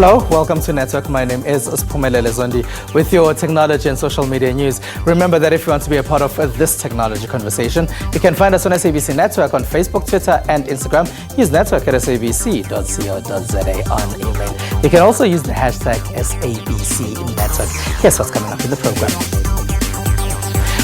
Hello, welcome to Network. My name is Spumelele Zondi with your technology and social media news. Remember that if you want to be a part of this technology conversation, you can find us on SABC Network on Facebook, Twitter, and Instagram. Use network at sabc.co.za on email. You can also use the hashtag SABC Network. Here's what's coming up in the program.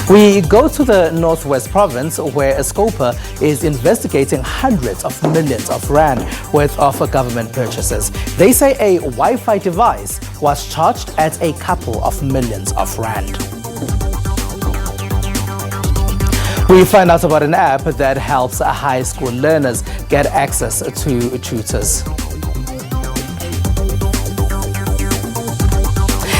We go to the Northwest Province where a scoper is investigating hundreds of millions of rand worth of government purchases. They say a Wi-Fi device was charged at a couple of millions of rand. We find out about an app that helps high school learners get access to tutors.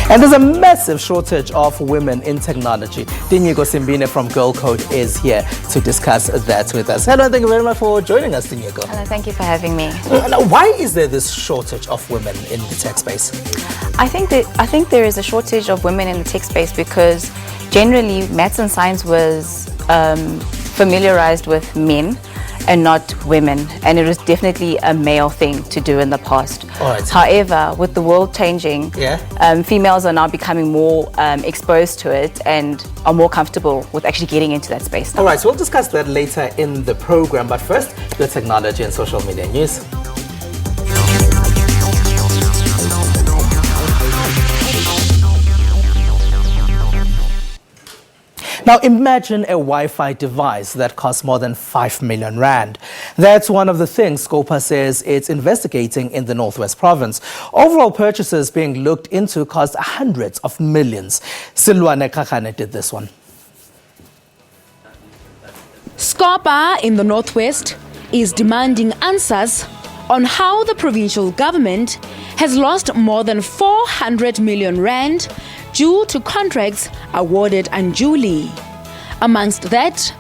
And there's a massive shortage of women in technology. Dinyego Simbine from Girl Code is here to discuss that with us. Hello, thank you very much for joining us, Dinyego. Hello, thank you for having me. Now, why is there this shortage of women in the tech space? I think there is a shortage of women in the tech space because generally maths and science was familiarized with men and not women, and it was definitely a male thing to do in the past. Right. However, with the world changing, females are now becoming more exposed to it and are more comfortable with actually getting into that space now. All right, so we'll discuss that later in the program, but first, your technology and social media news. Now imagine a Wi-Fi device that costs more than 5 million rand. That's one of the things Scopa says it's investigating in the Northwest Province. Overall purchases being looked into cost hundreds of millions. Silwane Kakane did this one. Scopa in the Northwest is demanding answers on how the provincial government has lost more than 400 million rand due to contracts awarded unduly. Amongst that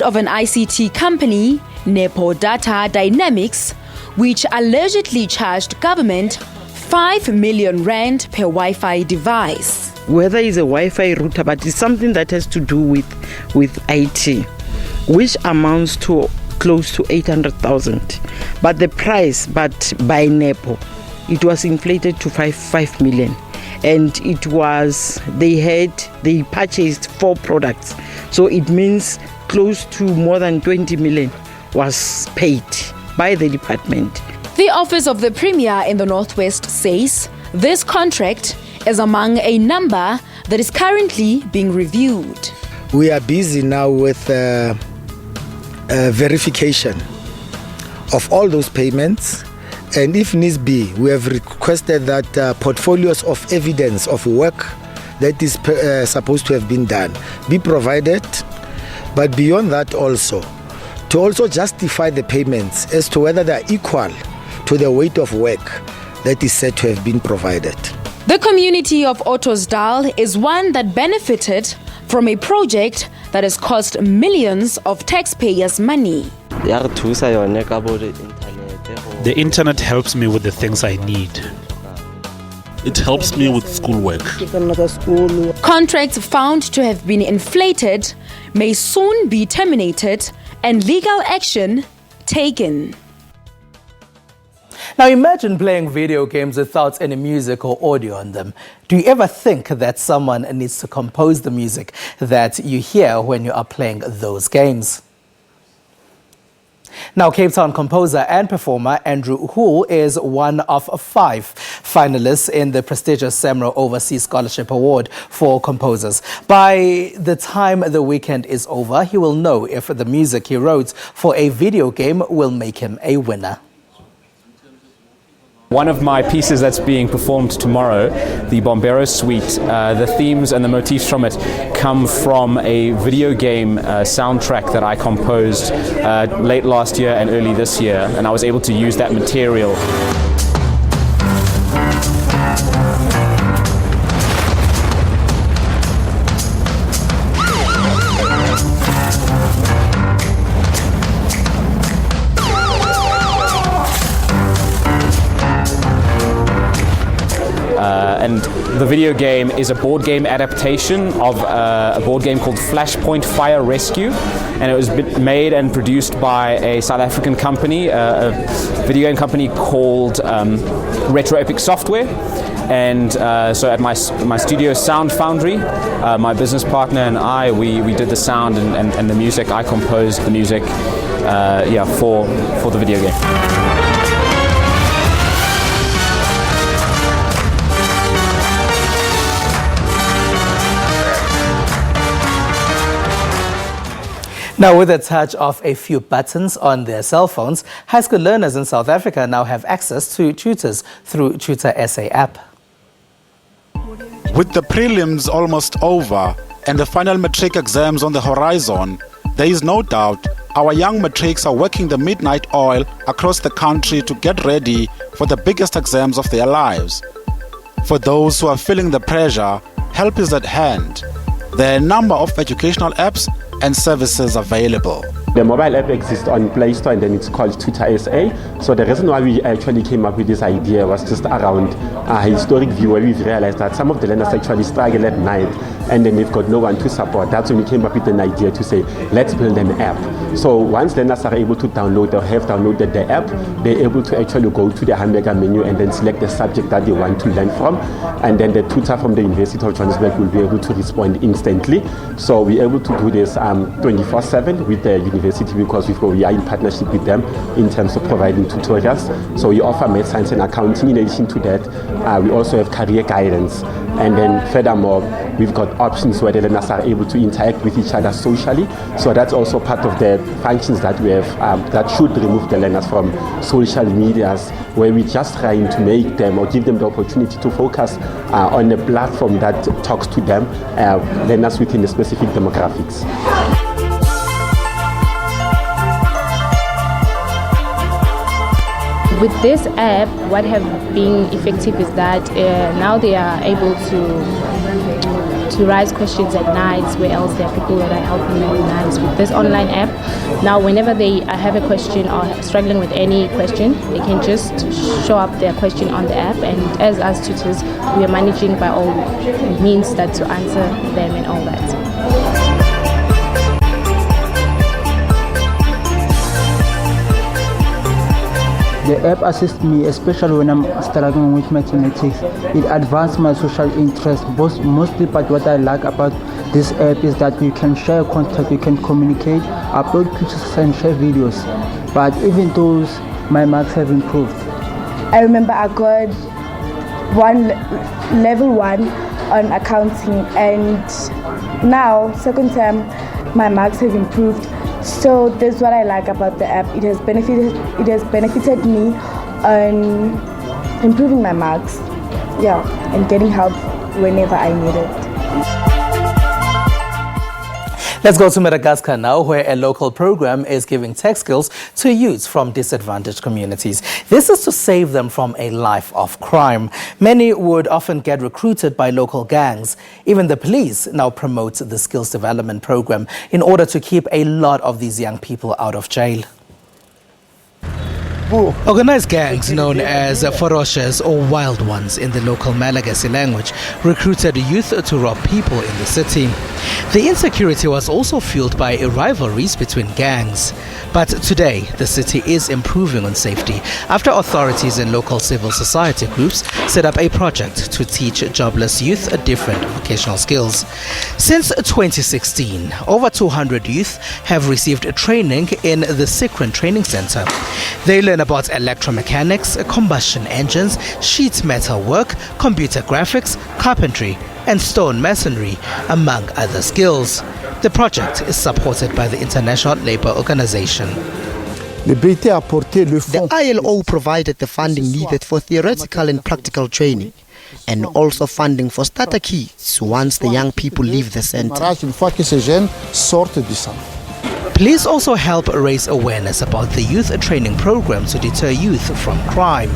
of an ICT company, Nepo Data Dynamics, which allegedly charged government 5 million rand per Wi-Fi device. Whether it's a Wi-Fi router, but it's something that has to do with IT, which amounts to close to 800,000. But the price, by Nepo, it was inflated to 5 million. And it was, they purchased 4 products. So it means close to more than 20 million was paid by the department. The Office of the Premier in the Northwest says this contract is among a number that is currently being reviewed. We are busy now with verification of all those payments. And if needs be, we have requested that portfolios of evidence of work that is supposed to have been done be provided. But beyond that also, to also justify the payments as to whether they are equal to the weight of work that is said to have been provided. The community of Ottosdal is one that benefited from a project that has cost millions of taxpayers' money. The internet helps me with the things I need. It helps me with schoolwork. Contracts found to have been inflated may soon be terminated and legal action taken. Now imagine playing video games without any music or audio on them. Do you ever think that someone needs to compose the music that you hear when you are playing those games? Now, Cape Town composer and performer Andrew Hull is one of 5 finalists in the prestigious SEMRO Overseas Scholarship Award for composers. By the time the weekend is over, he will know if the music he wrote for a video game will make him a winner. One of my pieces that's being performed tomorrow, the Bombero Suite, the themes and the motifs from it come from a video game soundtrack that I composed late last year and early this year, and I was able to use that material. And The video game is a board game adaptation of a board game called Flashpoint Fire Rescue, and it was made and produced by a South African company, a video game company called Retro Epic Software. And so at my studio, Sound Foundry, my business partner and I, we did the sound and the music. I composed the music for the video game. Now, with a touch of a few buttons on their cell phones, high school learners in South Africa now have access to tutors through Tutor SA app. With the prelims almost over and the final matric exams on the horizon, there is no doubt our young matrics are working the midnight oil across the country to get ready for the biggest exams of their lives. For those who are feeling the pressure, help is at hand. There are a number of educational apps and services available. The mobile app exists on Play Store and then it's called Tutor SA. So the reason why we actually came up with this idea was just around a historic view where we've realized that some of the learners actually struggle at night and then they've got no one to support. That's when we came up with an idea to say, let's build an app. So once learners are able to download or have downloaded the app, they're able to actually go to the hamburger menu and then select the subject that they want to learn from. And then the tutor from the University of Johannesburg will be able to respond instantly. So we're able to do this 24/7 with the university because we are in partnership with them in terms of providing tutorials. So we offer math, science and accounting. In addition to that, we also have career guidance. And then furthermore, we've got options where the learners are able to interact with each other socially. So that's also part of the functions that we have that should remove the learners from social medias, where we're just trying to make them or give them the opportunity to focus on a platform that talks to them, learners within the specific demographics. With this app, what have been effective is that now they are able to raise questions at nights, where else there are people that are helping them at nights. With this online app, now whenever they have a question or struggling with any question, they can just show up their question on the app, and as us tutors, we are managing by all means that to answer them and all that. The app assists me, especially when I'm struggling with mathematics. It advances my social interest mostly, but what I like about this app is that you can share contact, you can communicate, upload pictures and share videos. But even those, my marks have improved. I remember I got level 1 on accounting, and now second term my marks have improved. So that's what I like about the app. It has benefited me on improving my marks, and getting help whenever I need it. Let's go to Madagascar now, where a local program is giving tech skills to youths from disadvantaged communities. This is to save them from a life of crime. Many would often get recruited by local gangs. Even the police now promote the skills development program in order to keep a lot of these young people out of jail. Organized gangs known as ferocious or wild ones in the local Malagasy language recruited youth to rob people in the city. The insecurity was also fueled by rivalries between gangs. But today, the city is improving on safety after authorities and local civil society groups set up a project to teach jobless youth different vocational skills. Since 2016, over 200 youth have received training in the Sikrin Training Center. They learn about electromechanics, combustion engines, sheet metal work, computer graphics, carpentry, and stone masonry, among other skills. The project is supported by the International Labour Organization. The ILO provided the funding needed for theoretical and practical training, and also funding for starter kits once the young people leave the center. Police also help raise awareness about the youth training program to deter youth from crime.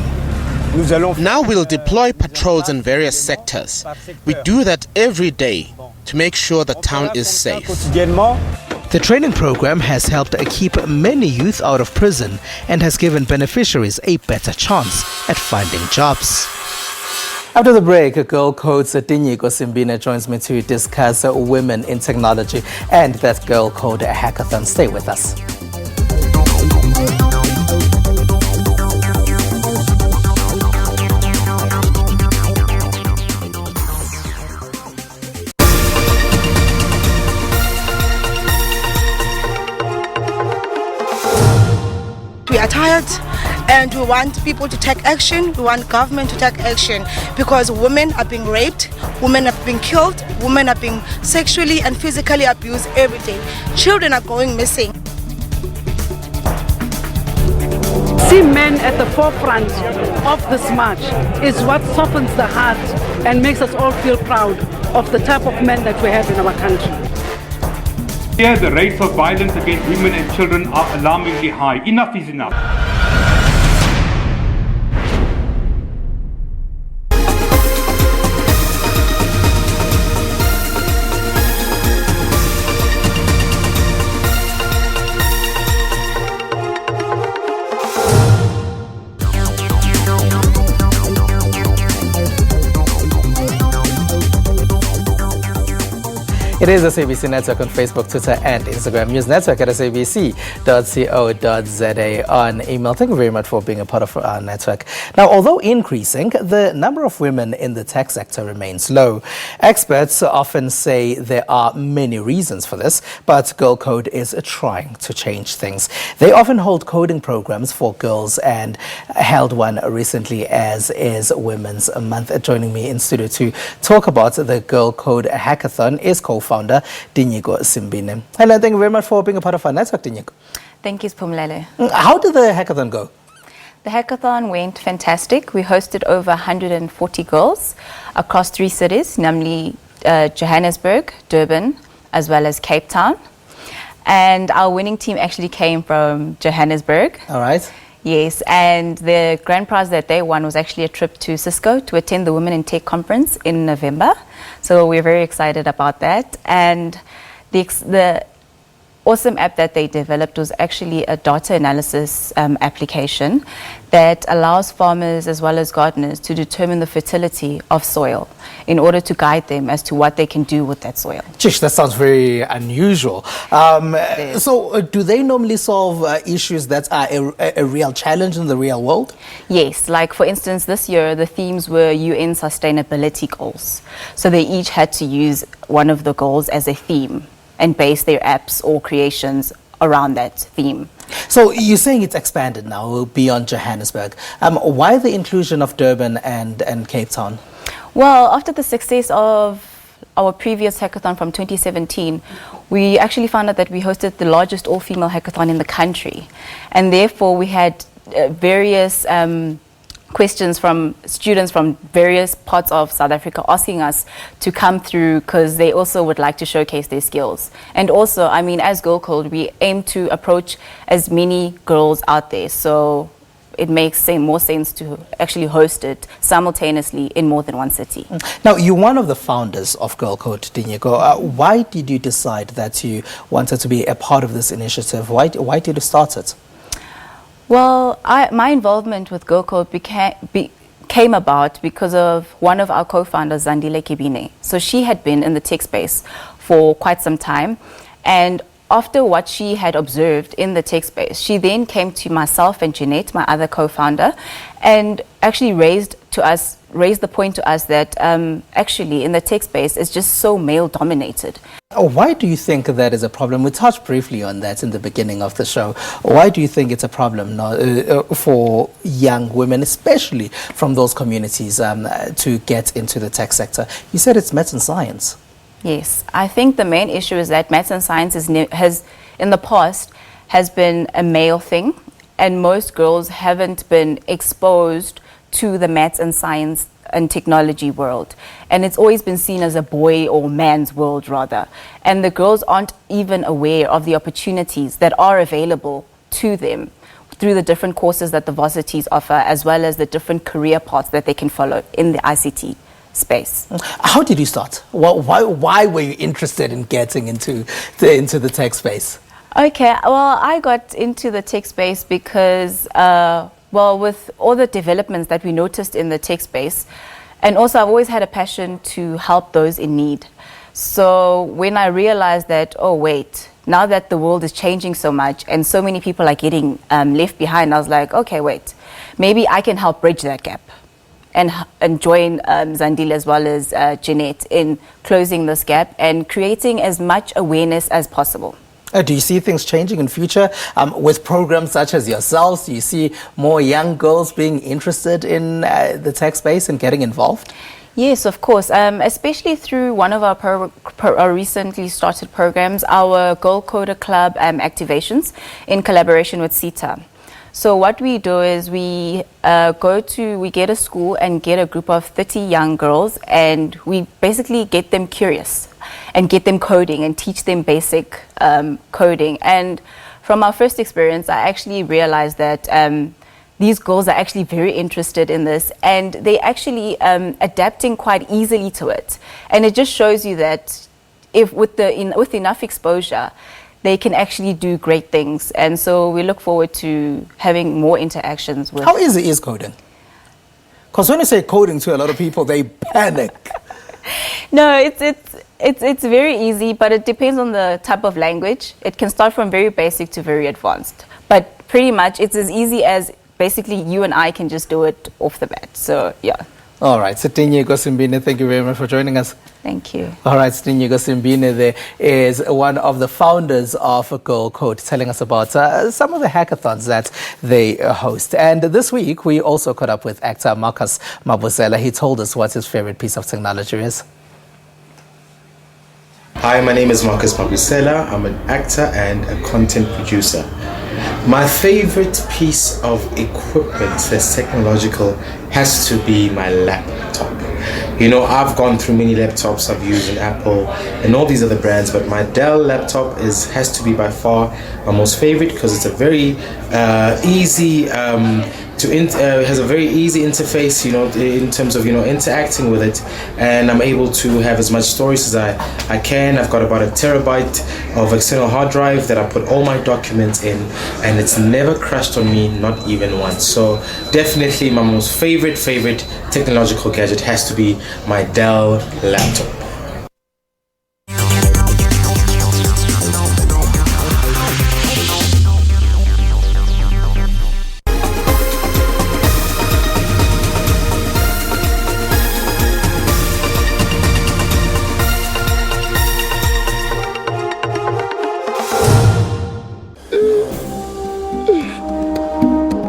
Now we'll deploy patrols in various sectors. We do that every day to make sure the town is safe. The training program has helped keep many youth out of prison and has given beneficiaries a better chance at finding jobs. After the break, Girl Code's Dinyiko Simbine joins me to discuss women in technology and that Girl Code hackathon. Stay with us. We are tired and we want people to take action. We want government to take action because women are being raped, women are being killed, women are being sexually and physically abused every day. Children are going missing. See men at the forefront of this march is what softens the heart and makes us all feel proud of the type of men that we have in our country. Here, the rates of violence against women and children are alarmingly high. Enough is enough. It is the SABC Network on Facebook, Twitter, and Instagram. News Network at sabc.co.za on email. Thank you very much for being a part of our network. Now, although increasing, the number of women in the tech sector remains low. Experts often say there are many reasons for this, but Girl Code is trying to change things. They often hold coding programs for girls and held one recently, as is Women's Month. Joining me in studio to talk about the Girl Code hackathon is co-founder Dinyiko Simbine. Hello, thank you very much for being a part of our network, Dinyiko. Thank you, Spumlele. How did the hackathon go? The hackathon went fantastic. We hosted over 140 girls across 3 cities, namely Johannesburg, Durban, as well as Cape Town. And our winning team actually came from Johannesburg. All right. Yes, and the grand prize that they won was actually a trip to Cisco to attend the Women in Tech conference in November. So we're very excited about that. And the awesome app that they developed was actually a data analysis application that allows farmers as well as gardeners to determine the fertility of soil in order to guide them as to what they can do with that soil. Chish, that sounds very unusual. So do they normally solve issues that are a real challenge in the real world? Yes, like for instance, this year the themes were UN sustainability goals. So they each had to use one of the goals as a theme and base their apps or creations around that theme. So you're saying it's expanded now beyond Johannesburg. Why the inclusion of Durban and Cape Town? Well, after the success of our previous hackathon from 2017, we actually found out that we hosted the largest all-female hackathon in the country. And therefore we had various questions from students from various parts of South Africa asking us to come through because they also would like to showcase their skills. And also, I mean, as Girl Code, we aim to approach as many girls out there. So it makes more sense to actually host it simultaneously in more than one city. Now, you're one of the founders of Girl Code, Dinyiko. Why did you decide that you wanted to be a part of this initiative? Why did you start it? Well, my involvement with Girl Code came about because of one of our co-founders, Zandile Kebine. So she had been in the tech space for quite some time, and after what she had observed in the tech space, she then came to myself and Jeanette, my other co-founder, and actually raised the point to us that actually in the tech space it's just so male dominated. Why do you think that is a problem? We touched briefly on that in the beginning of the show. Why do you think it's a problem for young women, especially from those communities, to get into the tech sector? You said it's maths and science. Yes, I think the main issue is that maths and science has in the past has been a male thing, and most girls haven't been exposed to the maths and science and technology world, and it's always been seen as a boy or man's world rather, and the girls aren't even aware of the opportunities that are available to them through the different courses that the varsities offer, as well as the different career paths that they can follow in the ICT space. How did you start? Why were you interested in getting into the tech space? Okay, well, I got into the tech space because, with all the developments that we noticed in the tech space, And also I've always had a passion to help those in need. So when I realized that, oh wait, now that the world is changing so much and so many people are getting left behind, I was like, okay, wait, maybe I can help bridge that gap and join Zandile as well as Jeanette in closing this gap and creating as much awareness as possible. Do you see things changing in future with programs such as yourselves? Do you see more young girls being interested in the tech space and getting involved? Yes, of course, especially through one of our recently started programs, our Girl Coder Club activations in collaboration with CETA. So what we do is we get a school and get a group of 30 young girls, and we basically get them curious and get them coding and teach them basic coding. And from our first experience, I actually realized that these girls are actually very interested in this, and they actually adapting quite easily to it. And it just shows you that if with enough exposure, they can actually do great things. And so we look forward to having more interactions with. How easy is coding? Because when you say coding to a lot of people, they panic. No, it's very easy, but it depends on the type of language. It can start from very basic to very advanced, but pretty much it's as easy as basically you and I can just do it off the bat. So yeah. All right, Sitinye Gosimbine, thank you very much for joining us. Thank you. All right, Sitinye Gosimbine there is one of the founders of Girl Code, telling us about some of the hackathons that they host. And this week, we also caught up with actor Marcus Mabusela. He told us what his favorite piece of technology is. Hi, my name is Marcus Mabusela. I'm an actor and a content producer. My favorite piece of equipment that's technological has to be my laptop. You know, I've gone through many laptops. I've used an Apple and all these other brands, but my Dell laptop has to be by far my most favorite because it's a very easy has a very easy interface, you know, in terms of, you know, interacting with it, and I'm able to have as much storage as I can. I've got about 1 terabyte of external hard drive that I put all my documents in, and it's never crashed on me, not even once. So definitely my most favorite technological gadget has to be my Dell laptop.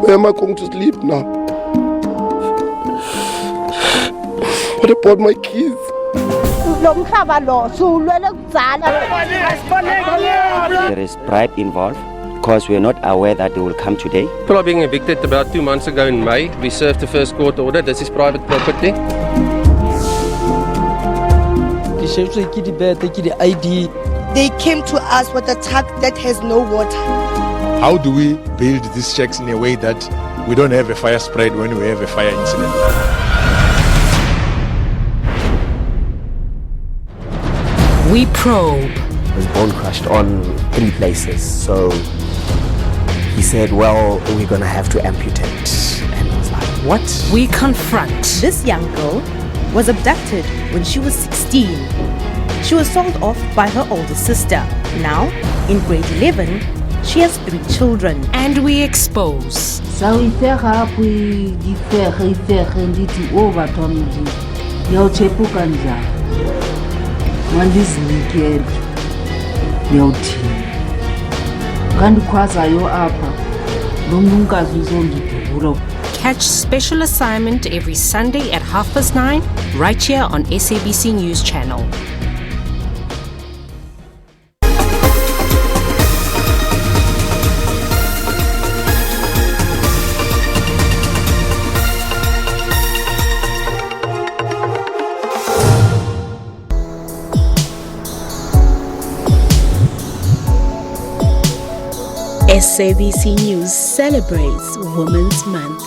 Where am I going to sleep now? What about my kids? There is bribe involved because we are not aware that they will come today. People are being evicted about 2 months ago in May. We served the first court order. This is private property. They came to us with a truck that has no water. How do we build these shacks in a way that we don't have a fire spread when we have a fire incident? We probe. His bone crushed on 3 places, so he said, well, we're gonna have to amputate. And I was like, what? We confront. This young girl was abducted when she was 16. She was sold off by her older sister. Now, in grade 11, she has 3 children. And we expose. Catch Special Assignment every Sunday at 9:30 right here on SABC News Channel. SABC News celebrates Women's Month.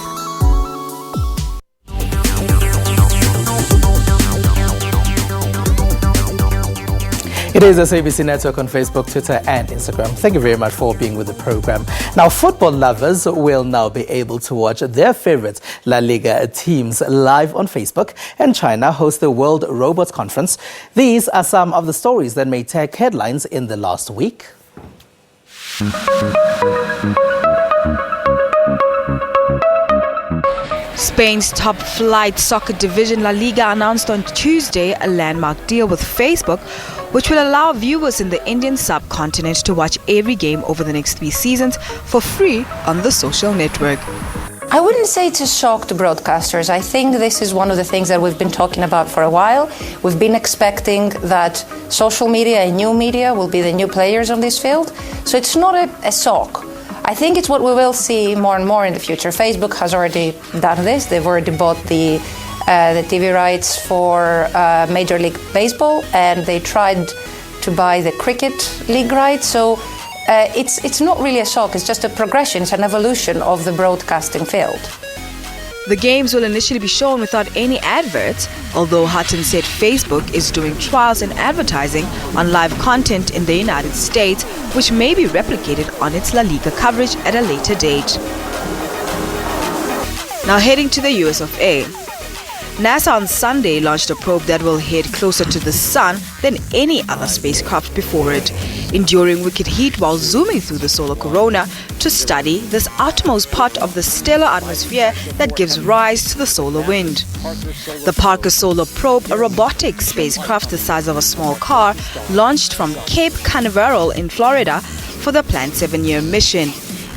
It is SABC Network on Facebook, Twitter and Instagram. Thank you very much for being with the program. Now, football lovers will now be able to watch their favorite La Liga teams live on Facebook, and China hosts the World Robots Conference. These are some of the stories that made tech headlines in the last week. Spain's top-flight soccer division La Liga announced on Tuesday a landmark deal with Facebook, which will allow viewers in the Indian subcontinent to watch every game over the next 3 seasons for free on the social network. I wouldn't say it's a shock to broadcasters. I think this is one of the things that we've been talking about for a while. We've been expecting that social media and new media will be the new players on this field. So it's not a shock. I think it's what we will see more and more in the future. Facebook has already done this. They've already bought the TV rights for Major League Baseball, and they tried to buy the cricket league rights. So it's not really a shock. It's just a progression. It's an evolution of the broadcasting field. The games will initially be shown without any adverts, although Hutton said Facebook is doing trials and advertising on live content in the United States, which may be replicated on its La Liga coverage at a later date. Now heading to the US of A. NASA on Sunday launched a probe that will head closer to the sun than any other spacecraft before it, enduring wicked heat while zooming through the solar corona to study this outermost part of the stellar atmosphere that gives rise to the solar wind. The Parker Solar Probe, a robotic spacecraft the size of a small car, launched from Cape Canaveral in Florida for the planned 7-year mission.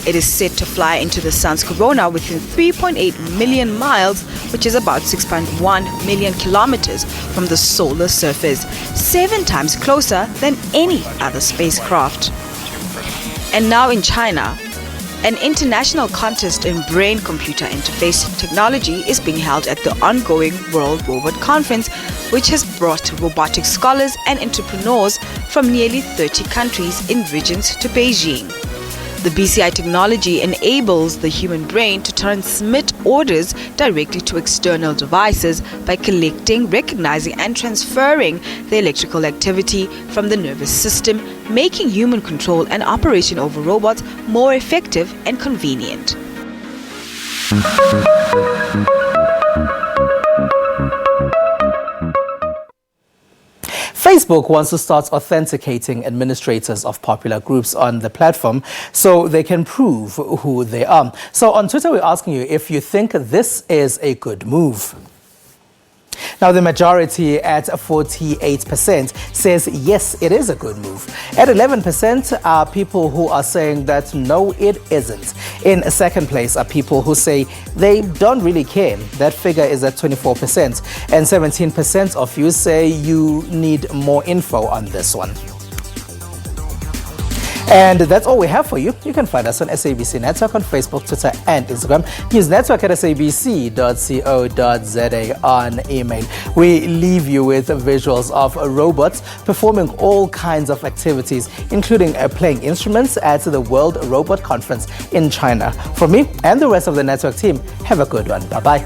It is set to fly into the sun's corona within 3.8 million miles, which is about 6.1 million kilometers from the solar surface, 7 times closer than any other spacecraft. And now in China, an international contest in brain-computer interface technology is being held at the ongoing World Robot Conference, which has brought robotic scholars and entrepreneurs from nearly 30 countries in regions to Beijing. The BCI technology enables the human brain to transmit orders directly to external devices by collecting, recognizing, and transferring the electrical activity from the nervous system, making human control and operation over robots more effective and convenient. Facebook wants to start authenticating administrators of popular groups on the platform so they can prove who they are. So on Twitter, we're asking you if you think this is a good move. Now, the majority at 48% says yes, it is a good move. At 11% are people who are saying that no, it isn't. In second place are people who say they don't really care. That figure is at 24%. And 17% of you say you need more info on this one. And that's all we have for you. You can find us on SABC Network on Facebook, Twitter, and Instagram. News Network at sabc.co.za on email. We leave you with visuals of robots performing all kinds of activities, including playing instruments at the World Robot Conference in China. From me and the rest of the network team, have a good one. Bye-bye.